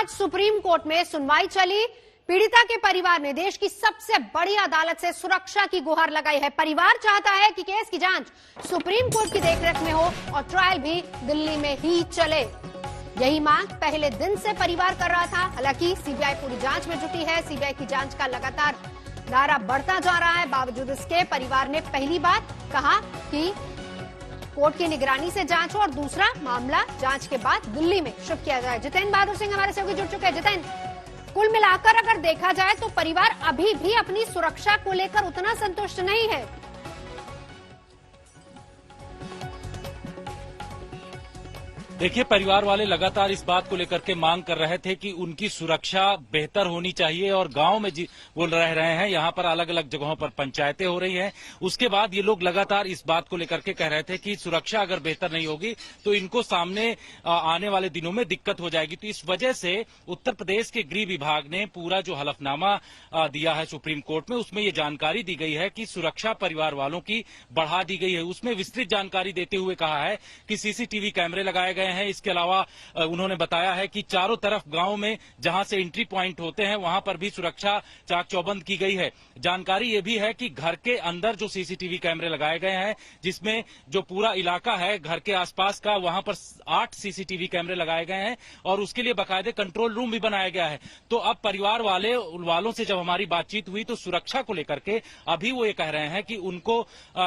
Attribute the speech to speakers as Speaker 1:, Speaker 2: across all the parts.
Speaker 1: आज supreme court में सुनवाई चली। पीड़िता के परिवार ने देश की सबसे बड़ी अदालत से सुरक्षा की गुहार लगाई है। परिवार चाहता है कि केस की जांच सुप्रीम कोर्ट की देखरेख में हो और ट्रायल भी दिल्ली में ही चले। यही मांग पहले दिन से परिवार कर रहा था। हालांकि सीबीआई पूरी जांच में जुटी है। सीबीआई की जांच का लगातार दायरा बढ़ता जा रहा है। बावजूद इसके परिवार ने पहली बार कहा कि कोर्ट की निगरानी से जांच हो और दूसरा मामला जांच के बाद दिल्ली में शिफ्ट किया जाए। जितेंद्र बहादुर सिंह हमारे सहयोगी जुड़ चुके हैं। जितेंद्र, कुल मिलाकर अगर देखा जाए तो परिवार अभी भी अपनी सुरक्षा को लेकर उतना संतुष्ट नहीं है।
Speaker 2: देखिए, परिवार वाले लगातार इस बात को लेकर के मांग कर रहे थे कि उनकी सुरक्षा बेहतर होनी चाहिए और गांव में वो रह रहे हैं, यहां पर अलग अलग जगहों पर पंचायतें हो रही हैं। उसके बाद ये लोग लगातार इस बात को लेकर के कह रहे थे कि सुरक्षा अगर बेहतर नहीं होगी तो इनको सामने आने वाले दिनों में दिक्कत हो जाएगी। तो इस वजह से उत्तर प्रदेश के गृह विभाग ने पूरा जो हलफनामा दिया है सुप्रीम कोर्ट में, उसमें ये जानकारी दी गई है कि सुरक्षा परिवार वालों की बढ़ा दी गई है। उसमें विस्तृत जानकारी देते हुए कहा है कि सीसीटीवी कैमरे लगाए गए हैं। इसके अलावा उन्होंने बताया है कि चारों तरफ गांव में जहां से एंट्री पॉइंट होते हैं वहां पर भी सुरक्षा चाक चौबंद की गई है। जानकारी ये भी है कि घर के अंदर जो सीसीटीवी कैमरे लगाए गए हैं, जिसमें जो पूरा इलाका है घर के आसपास का, वहां पर 8 सीसीटीवी कैमरे लगाए गए हैं और उसके लिए बाकायदे कंट्रोल रूम भी बनाया गया है। तो अब परिवार वालों से जब हमारी बातचीत हुई तो सुरक्षा को लेकर के अभी वो ये कह रहे हैं कि उनको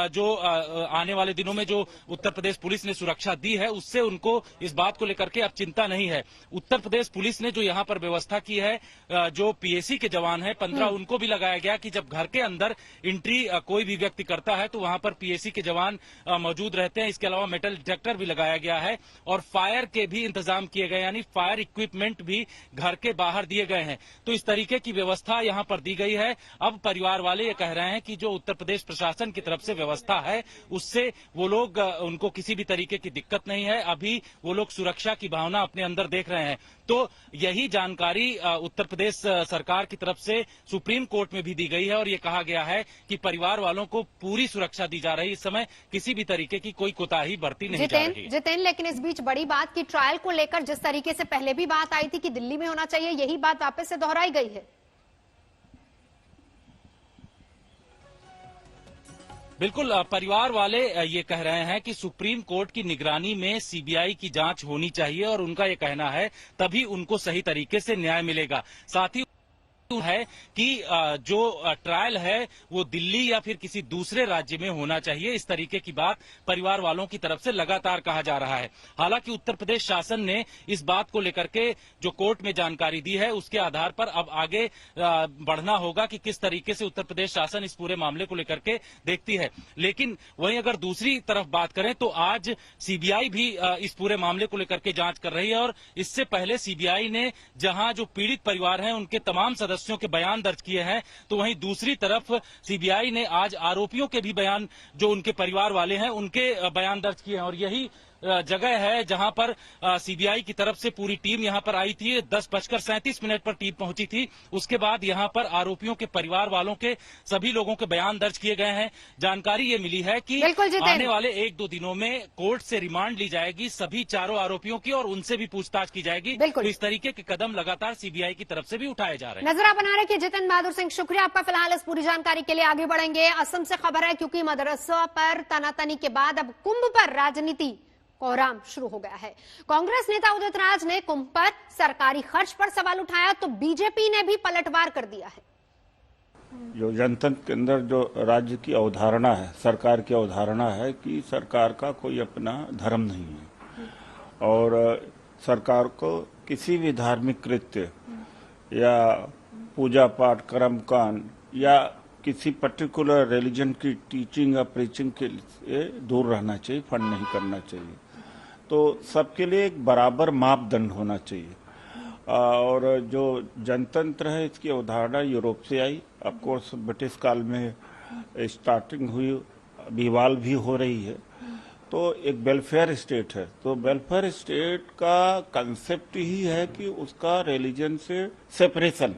Speaker 2: जो आने वाले दिनों में जो उत्तर प्रदेश पुलिस ने सुरक्षा दी है उससे उनको इस बात को लेकर के अब चिंता नहीं है। उत्तर प्रदेश पुलिस ने जो यहां पर व्यवस्था की है, जो पीएसी के जवान हैं 15 उनको भी लगाया गया कि जब घर के अंदर एंट्री कोई भी व्यक्ति करता है तो वहां पर पीएसी के जवान मौजूद रहते हैं। इसके अलावा मेटल डिटेक्टर भी लगाया गया है और फायर के भी इंतजाम किए गए, यानी फायर इक्विपमेंट भी घर के बाहर दिए गए हैं। तो इस तरीके की व्यवस्था यहां पर दी गई है। अब परिवार वाले ये कह रहे हैं कि जो उत्तर प्रदेश प्रशासन की तरफ से व्यवस्था है उससे वो लोग उनको किसी भी तरीके की दिक्कत नहीं है। अभी वो लोग सुरक्षा की भावना अपने अंदर देख रहे हैं। तो यही जानकारी उत्तर प्रदेश सरकार की तरफ से सुप्रीम कोर्ट में भी दी गई है और ये कहा गया है कि परिवार वालों को पूरी सुरक्षा दी जा रही है। इस समय किसी भी तरीके की कोई कोताही बरती नहीं जा रही।
Speaker 1: जितेंद्र, लेकिन इस बीच बड़ी बात की ट्रायल को लेकर जिस तरीके से पहले भी बात आई थी कि दिल्ली में होना चाहिए, यही बात वापस से दोहराई गई है।
Speaker 2: बिल्कुल, परिवार वाले ये कह रहे हैं कि सुप्रीम कोर्ट की निगरानी में सीबीआई की जांच होनी चाहिए और उनका ये कहना है तभी उनको सही तरीके से न्याय मिलेगा। साथ ही है कि जो ट्रायल है वो दिल्ली या फिर किसी दूसरे राज्य में होना चाहिए। इस तरीके की बात परिवार वालों की तरफ से लगातार कहा जा रहा है। हालांकि उत्तर प्रदेश शासन ने इस बात को लेकर के जो कोर्ट में जानकारी दी है उसके आधार पर अब आगे बढ़ना होगा कि किस तरीके से उत्तर प्रदेश शासन इस पूरे मामले को लेकर के देखती है। लेकिन वहीं अगर दूसरी तरफ बात करें तो आज सीबीआई भी इस पूरे मामले को लेकर के जांच कर रही है और इससे पहले सीबीआई ने जहां जो पीड़ित परिवार हैं उनके तमाम सदस्यों के बयान दर्ज किए हैं, तो वहीं दूसरी तरफ सीबीआई ने आज आरोपियों के भी बयान, जो उनके परिवार वाले हैं उनके बयान दर्ज किए हैं। और यही जगह है जहां पर सीबीआई की तरफ से पूरी टीम यहां पर आई थी। 10:37 पर टीम पहुंची थी। उसके बाद यहां पर आरोपियों के परिवार वालों के सभी लोगों के बयान दर्ज किए गए हैं। जानकारी ये मिली है कि आने वाले 1-2 दिनों में कोर्ट से रिमांड ली जाएगी सभी चारों आरोपियों की और उनसे भी पूछताछ की जाएगी। तो इस तरीके के कदम लगातार सीबीआई की तरफ से भी उठाए जा रहे हैं।
Speaker 1: नजर बना रहे कि जितेंद्र बहादुर सिंह, शुक्रिया आपका। फिलहाल इस पूरी जानकारी के लिए आगे बढ़ेंगे। असम से खबर है क्योंकि मदरसा पर तनातनी के बाद अब कुंभ पर राजनीति कोहराम शुरू हो गया है। कांग्रेस नेता उदित राज ने कुंभ पर सरकारी खर्च पर सवाल उठाया तो बीजेपी ने भी पलटवार कर दिया है।
Speaker 3: जो जनतंत्र के अंदर जो राज्य की अवधारणा है, सरकार की अवधारणा है कि सरकार का कोई अपना धर्म नहीं है और सरकार को किसी भी धार्मिक कृत्य या पूजा पाठ, कर्मकांड या किसी पर्टिकुलर रिलीजन की टीचिंग या प्रीचिंग के लिए दूर रहना चाहिए, फंड नहीं करना चाहिए। तो सबके लिए एक बराबर मापदंड होना चाहिए। और जो जनतंत्र है इसकी अवधारणा यूरोप से आई। ऑफ कोर्स ब्रिटिश काल में स्टार्टिंग हुई, विवाल भी हो रही है। तो एक वेलफेयर स्टेट है, तो वेलफेयर स्टेट का कंसेप्ट ही है कि उसका रिलीजन से सेपरेशन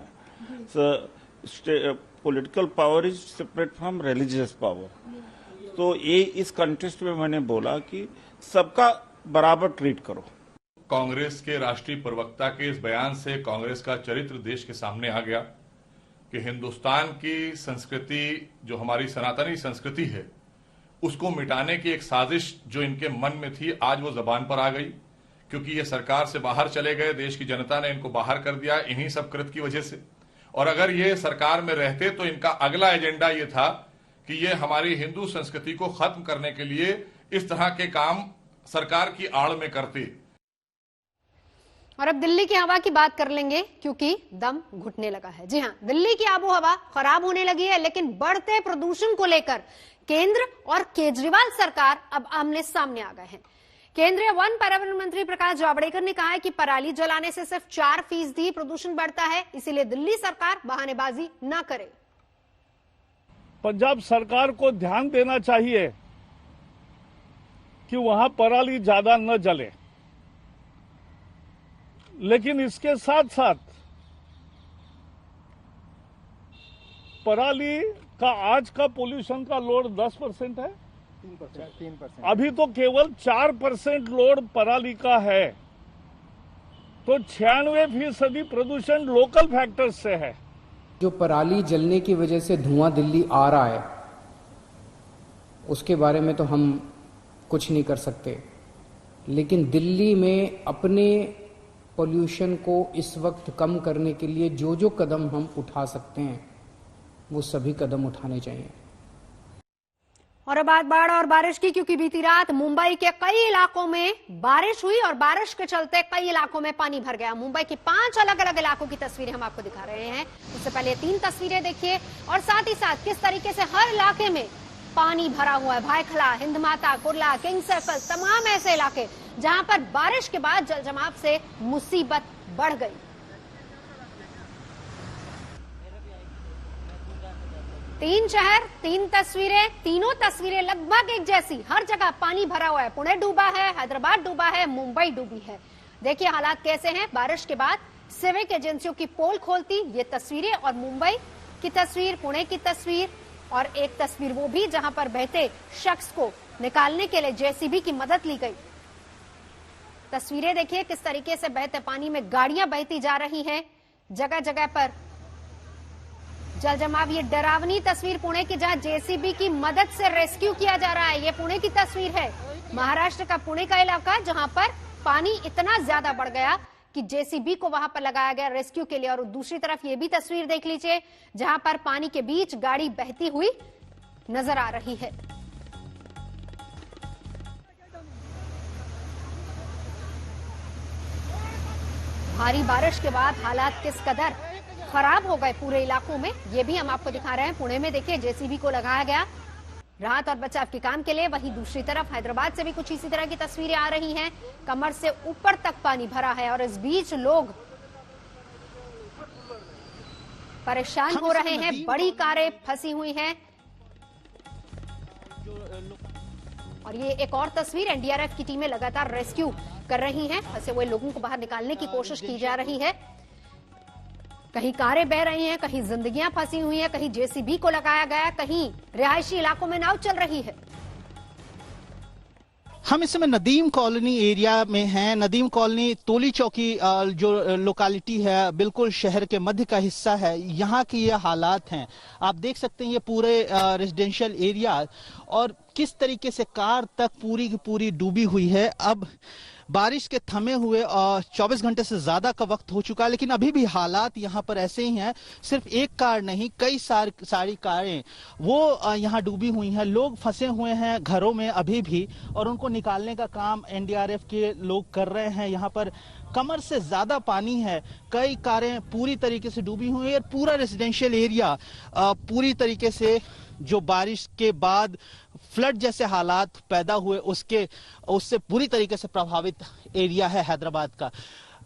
Speaker 3: है। Political power is separate from religious power. तो ये इस कंटेक्स्ट में मैंने बोला कि सबका बराबर ट्रीट करो।
Speaker 4: कांग्रेस के राष्ट्रीय प्रवक्ता के इस बयान से कांग्रेस का चरित्र देश के सामने आ गया कि हिंदुस्तान की संस्कृति, जो हमारी सनातनी संस्कृति है, उसको मिटाने की एक साजिश जो इनके मन में थी, आज वो जबान पर आ गई। क्योंकि ये सरकार से बाहर चले गए, देश की जनता ने इनको बाहर कर दिया इन्हीं सब कृत की वजह से। और अगर ये सरकार में रहते तो इनका अगला एजेंडा ये था कि ये हमारी हिंदू संस्कृति को खत्म करने के लिए इस तरह के काम सरकार की आड़ में करते।
Speaker 1: और अब दिल्ली की हवा की बात कर लेंगे, क्योंकि दम घुटने लगा है। जी हां, दिल्ली की आबो हवा खराब होने लगी है, लेकिन बढ़ते प्रदूषण को लेकर केंद्र और केजरीवाल सरकार अब आमने सामने आ गए हैं। केंद्रीय वन पर्यावरण मंत्री प्रकाश जावड़ेकर ने कहा है कि पराली जलाने से सिर्फ 4% प्रदूषण बढ़ता है, इसीलिए दिल्ली सरकार बहानेबाजी न करे।
Speaker 5: पंजाब सरकार को ध्यान देना चाहिए कि वहां पराली ज्यादा न जले, लेकिन इसके साथ साथ पराली का आज का पोल्यूशन का लोड 10% है, 3%। अभी तो केवल 4% लोड पराली का है, तो 96% प्रदूषण लोकल फैक्टर्स से है।
Speaker 6: जो पराली जलने की वजह से धुआं दिल्ली आ रहा है, उसके बारे में तो हम कुछ नहीं कर सकते, लेकिन दिल्ली में अपने पोल्यूशन को इस वक्त कम करने के लिए जो जो कदम हम उठा सकते हैं वो सभी कदम उठाने चाहिए।
Speaker 1: और अब बात बाढ़ और बारिश की, क्योंकि बीती रात मुंबई के कई इलाकों में बारिश हुई और बारिश के चलते कई इलाकों में पानी भर गया। मुंबई की 5 अलग अलग इलाकों की तस्वीरें हम आपको दिखा रहे हैं। उससे पहले 3 तस्वीरें देखिए, और साथ ही साथ किस तरीके से हर इलाके में पानी भरा हुआ है। भायखला, हिंदमाता, कुर्ला, किंग सर्कल, तमाम ऐसे इलाके जहां पर बारिश के बाद जल जमाव से मुसीबत बढ़ गई। तीन शहर, 3 तस्वीरें, तीनों तस्वीरें लगभग एक जैसी। हर जगह पानी भरा हुआ है। पुणे डूबा है, हैदराबाद डूबा है, मुंबई डूबी है। देखिए हालात कैसे हैं। बारिश के बाद सिविक एजेंसियों की पोल खोलती ये तस्वीरें, और मुंबई की तस्वीर, पुणे की तस्वीर, और एक तस्वीर वो भी जहां पर बहते शख्स को निकालने के लिए जेसीबी की मदद ली गई। तस्वीरें देखिए किस तरीके से बहते पानी में गाड़ियां बहती जा रही हैं, जगह जगह पर जल जमाव। ये डरावनी तस्वीर पुणे की, जहां जेसीबी की मदद से रेस्क्यू किया जा रहा है। ये पुणे की तस्वीर है, महाराष्ट्र का पुणे का इलाका, जहां पर पानी इतना ज्यादा बढ़ गया कि जेसीबी को वहां पर लगाया गया रेस्क्यू के लिए। और दूसरी तरफ ये भी तस्वीर देख लीजिए, जहां पर पानी के बीच गाड़ी बहती हुई नजर आ रही है। भारी बारिश के बाद हालात किस कदर खराब हो गए पूरे इलाकों में, ये भी हम आपको दिखा रहे हैं। पुणे में देखिए जेसीबी को लगाया गया राहत और बचाव के काम के लिए। वहीं दूसरी तरफ हैदराबाद से भी कुछ इसी तरह की तस्वीरें आ रही हैं। कमर से ऊपर तक पानी भरा है, और इस बीच लोग परेशान हो रहे हैं। बड़ी कारें फंसी हुई हैं। और ये एक और तस्वीर, एनडीआरएफ की टीमें लगातार रेस्क्यू कर रही हैं। फंसे हुए लोगों को बाहर निकालने की कोशिश की जा रही है। कहीं कारें बह रही हैं, कहीं जिंदगियां फंसी हुई हैं, कहीं जेसीबी को लगाया गया, कहीं रिहायशी इलाकों में नाव चल रही है।
Speaker 7: हम इस समय नदीम कॉलोनी एरिया में हैं। नदीम कॉलोनी तोली चौकी जो लोकेलिटी है, बिल्कुल शहर के मध्य का हिस्सा है। यहाँ की ये हालात हैं, आप देख सकते हैं। ये पूरे रेजिडेंशियल एरिया, और किस तरीके से कार तक पूरी की पूरी डूबी हुई है। अब बारिश के थमे हुए 24 घंटे से ज्यादा का वक्त हो चुका है, लेकिन अभी भी हालात यहाँ पर ऐसे ही हैं। सिर्फ एक कार नहीं, कई सारी कारें वो यहाँ डूबी हुई हैं। लोग फंसे हुए हैं घरों में अभी भी, और उनको निकालने का काम एनडीआरएफ के लोग कर रहे हैं। यहाँ पर कमर से ज्यादा पानी है, कई कारें पूरी तरीके से डूबी हुई है। पूरा रेजिडेंशियल एरिया पूरी तरीके से, जो बारिश के बाद फ्लड जैसे हालात पैदा हुए उससे पूरी तरीके से प्रभावित एरिया है हैदराबाद का।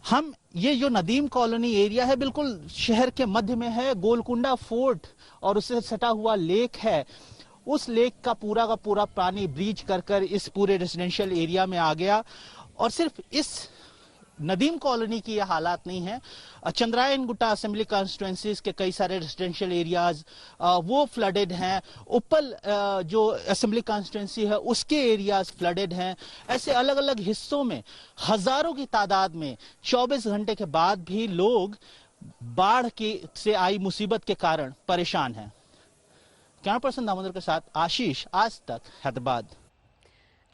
Speaker 7: हम ये जो नदीम कॉलोनी एरिया है, बिल्कुल शहर के मध्य में है। गोलकुंडा फोर्ट और उससे सटा हुआ लेक है। उस लेक का पूरा पानी ब्रीच कर इस पूरे रेजिडेंशियल एरिया में आ गया, और सिर्फ इस नदीम कॉलोनी की ये हालात नहीं है। चंद्रायन गुट्टा असेंबली कॉन्स्टिट्यूएंसीज के कई सारे रेजिडेंशियल एरियाज वो फ्लडेड हैं। उपल जो असेंबली कॉन्स्टिट्यूएंसी है उसके एरियाज फ्लडेड हैं। ऐसे अलग अलग हिस्सों में हजारों की तादाद में 24 घंटे के बाद भी लोग बाढ़ की से आई मुसीबत के कारण परेशान हैं। कैमरा पर्सन दामोदर के साथ आशीष, आज तक, हैदराबाद।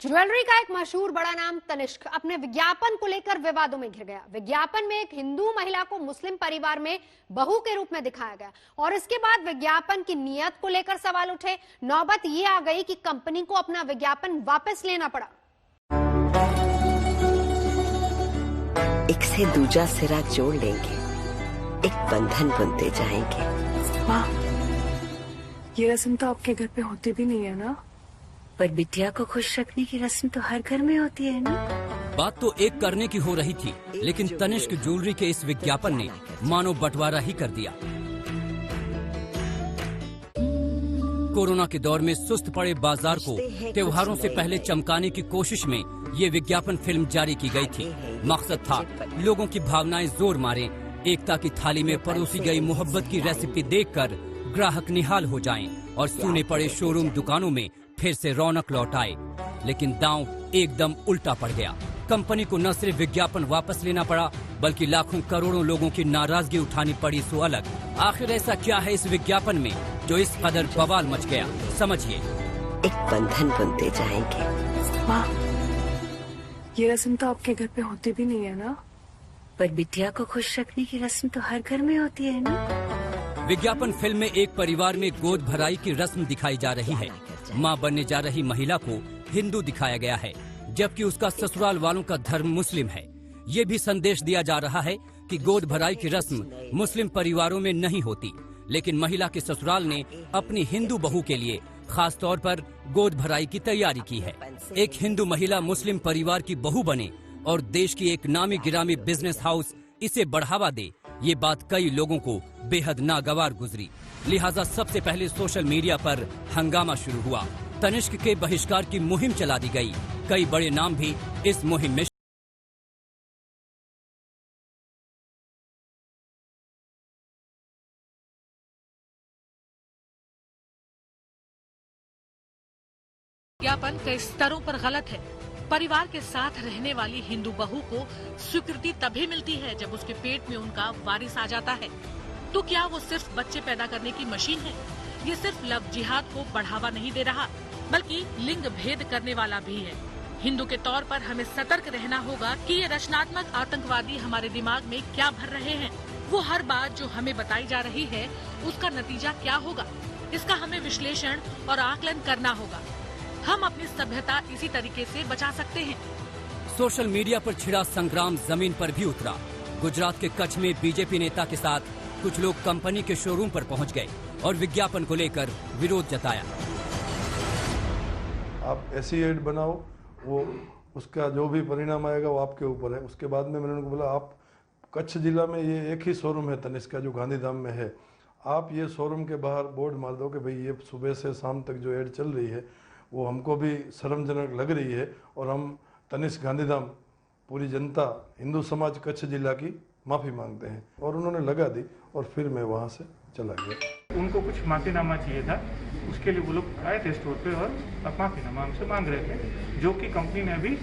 Speaker 1: ज्वेलरी का एक मशहूर बड़ा नाम तनिष्क अपने विज्ञापन को लेकर विवादों में घिर गया। विज्ञापन में एक हिंदू महिला को मुस्लिम परिवार में बहू के रूप में दिखाया गया और इसके बाद विज्ञापन की नीयत को लेकर सवाल उठे। नौबत ये आ गई कि कंपनी को अपना विज्ञापन वापस लेना पड़ा।
Speaker 8: एक से दूजा सिरा जोड़ लेंगे, एक बंधन बुनते जाएंगे।
Speaker 9: माँ, ये रस्म तो आपके घर पे होती भी नहीं है ना?
Speaker 8: पर बिटिया को खुश रखने की रस्म तो हर घर में होती है ना।
Speaker 10: बात तो एक करने की हो रही थी, लेकिन तनिष्क ज्वेलरी के इस विज्ञापन ने मानो बंटवारा ही कर दिया। कोरोना के दौर में सुस्त पड़े बाजार को त्योहारों से पहले चमकाने की कोशिश में ये विज्ञापन फिल्म जारी की गई थी। मकसद था लोगों की भावनाएं जोर मारे, एकता की थाली में परोसी गई मोहब्बत की रेसिपी देखकर ग्राहक निहाल हो जाएं और सूने पड़े शोरूम दुकानों में फिर से रौनक लौट आए। लेकिन दांव एकदम उल्टा पड़ गया। कंपनी को न सिर्फ विज्ञापन वापस लेना पड़ा, बल्कि लाखों करोड़ों लोगों की नाराजगी उठानी पड़ी। सो अलग आखिर ऐसा क्या है इस विज्ञापन में जो इस कदर बवाल मच गया? समझिए।
Speaker 8: एक बंधन बुनते जाएंगे।
Speaker 9: माँ, ये रस्म तो आपके घर पे होती भी नहीं है ना?
Speaker 8: पर बिटिया को खुश रखने की रस्म तो हर घर में होती है ना।
Speaker 10: विज्ञापन फिल्म में एक परिवार में गोद भराई की रस्म दिखाई जा रही है। मां बनने जा रही महिला को हिंदू दिखाया गया है, जबकि उसका ससुराल वालों का धर्म मुस्लिम है। ये भी संदेश दिया जा रहा है कि गोद भराई की रस्म मुस्लिम परिवारों में नहीं होती, लेकिन महिला के ससुराल ने अपनी हिंदू बहू के लिए खास तौर पर गोद भराई की तैयारी की है। एक हिंदू महिला मुस्लिम परिवार की बहू बने और देश की एक नामी गिरामी बिजनेस हाउस इसे बढ़ावा दे, ये बात कई लोगों को बेहद नागवार गुजरी। लिहाजा सबसे पहले सोशल मीडिया पर हंगामा शुरू हुआ। तनिष्क के बहिष्कार की मुहिम चला दी गई। कई बड़े नाम भी इस मुहिम में
Speaker 11: विज्ञापन कई स्तरों पर गलत है। परिवार के साथ रहने वाली हिंदू बहू को स्वीकृति तभी मिलती है जब उसके पेट में उनका वारिस आ जाता है। तो क्या वो सिर्फ बच्चे पैदा करने की मशीन है? ये सिर्फ लव जिहाद को बढ़ावा नहीं दे रहा, बल्कि लिंग भेद करने वाला भी है। हिंदू के तौर पर हमें सतर्क रहना होगा कि ये रचनात्मक आतंकवादी हमारे दिमाग में क्या भर रहे हैं। वो हर बात जो हमें बताई जा रही है उसका नतीजा क्या होगा, इसका हमें विश्लेषण और आकलन करना होगा। हम अपनी सभ्यता इसी तरीके से बचा सकते हैं।
Speaker 10: सोशल मीडिया पर छिड़ा संग्राम जमीन पर भी उतरा। गुजरात के कच्छ में बीजेपी नेता के साथ कुछ लोग कंपनी के शोरूम पर पहुंच गए और विज्ञापन को लेकर विरोध जताया।
Speaker 12: आप ऐसी एड बनाओ, वो उसका जो भी परिणाम आएगा वो आपके ऊपर है। उसके बाद में मैंने उनको बोला, आप कच्छ जिला में ये एक ही शोरूम है तनिष्क का जो गांधीधाम में है, आप ये शोरूम के बाहर बोर्ड मार दो कि भाई ये सुबह से शाम तक जो एड चल रही है वो हमको भी शर्मजनक लग रही है और हम तनिष्क गांधीधाम पूरी जनता हिंदू समाज कच्छ जिला की माफ़ी मांगते हैं। और उन्होंने लगा दी और फिर मैं वहाँ से चला गया।
Speaker 13: उनको कुछ माफ़ीनामा चाहिए था, उसके लिए वो लोग आए थे स्टोर पे और माफ़ीनामा हमसे मांग रहे थे, जो कि कंपनी ने अभी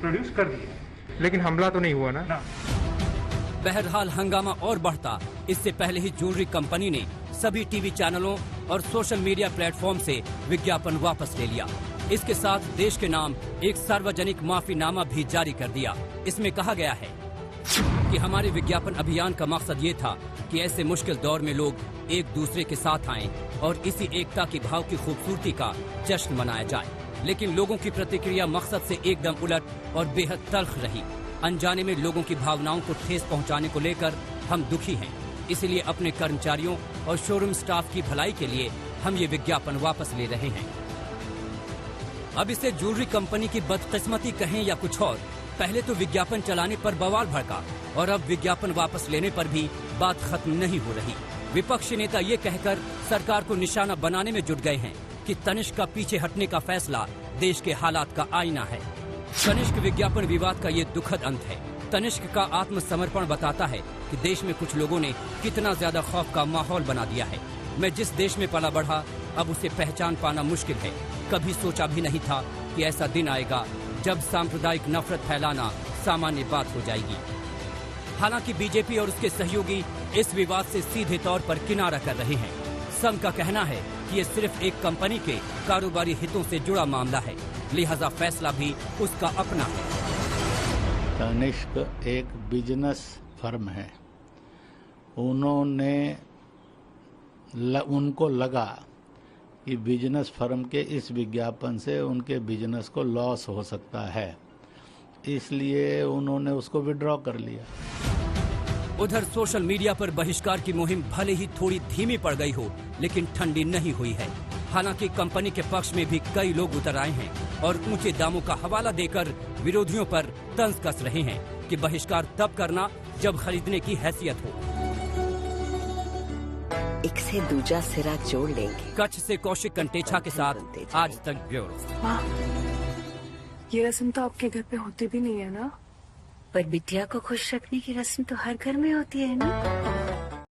Speaker 13: प्रोड्यूस कर दिया।
Speaker 14: लेकिन हमला तो नहीं हुआ ना?
Speaker 10: बहरहाल हंगामा और बढ़ता इससे पहले ही ज्वेलरी कंपनी ने सभी टीवी चैनलों और सोशल मीडिया प्लेटफॉर्म से विज्ञापन वापस ले लिया। इसके साथ देश के नाम एक सार्वजनिक माफीनामा भी जारी कर दिया। इसमें कहा गया है कि हमारे विज्ञापन अभियान का मकसद ये था कि ऐसे मुश्किल दौर में लोग एक दूसरे के साथ आएं और इसी एकता के भाव की खूबसूरती का जश्न मनाया जाए। लेकिन लोगों की प्रतिक्रिया मकसद से एकदम उलट और बेहद तल्ख रही। अनजाने में लोगों की भावनाओं को ठेस पहुंचाने को लेकर हम दुखी हैं। इसलिए अपने कर्मचारियों और शोरूम स्टाफ की भलाई के लिए हम ये विज्ञापन वापस ले रहे हैं। अब इसे ज्वेलरी कंपनी की बदकिस्मती कहें या कुछ और, पहले तो विज्ञापन चलाने पर बवाल भड़का और अब विज्ञापन वापस लेने पर भी बात खत्म नहीं हो रही। विपक्षी नेता ये कहकर सरकार को निशाना बनाने में जुट गए हैं कि तनिष्क का पीछे हटने का फैसला देश के हालात का आईना है। तनिष्क विज्ञापन विवाद का ये दुखद अंत है। तनिष्क का आत्मसमर्पण बताता है कि देश में कुछ लोगों ने कितना ज्यादा खौफ का माहौल बना दिया है। मैं जिस देश में पला बढ़ा अब उसे पहचान पाना मुश्किल है। कभी सोचा भी नहीं था कि ऐसा दिन आएगा जब सांप्रदायिक नफरत फैलाना सामान्य बात हो जाएगी। हालांकि बीजेपी और उसके सहयोगी इस विवाद से सीधे तौर पर किनारा कर रहे हैं। संघ का कहना है कि ये सिर्फ एक कंपनी के कारोबारी हितों से जुड़ा मामला है, लिहाजा फैसला भी उसका अपना है।
Speaker 14: तनिष्क एक बिजनेस फर्म है। उनको लगा कि बिजनेस फर्म के इस विज्ञापन से उनके बिजनेस को लॉस हो सकता है, इसलिए उन्होंने उसको विड्रॉ कर लिया।
Speaker 10: उधर सोशल मीडिया पर बहिष्कार की मुहिम भले ही थोड़ी धीमी पड़ गई हो, लेकिन ठंडी नहीं हुई है। हालांकि कंपनी के पक्ष में भी कई लोग उतर आए हैं और ऊंचे दामों का हवाला देकर विरोधियों पर तंज कस रहे हैं कि बहिष्कार तब करना जब खरीदने की हैसियत हो।
Speaker 8: एक से दूजा सिरा जोड़ लेंगे।
Speaker 10: कच्छ से कौशिक कंटेछा के साथ आज तक ब्यूरो।
Speaker 9: माँ, ये रस्म तो आपके घर पे होती भी नहीं है ना?
Speaker 8: पर बिटिया को खुश रखने की रस्म तो हर घर में होती है ना।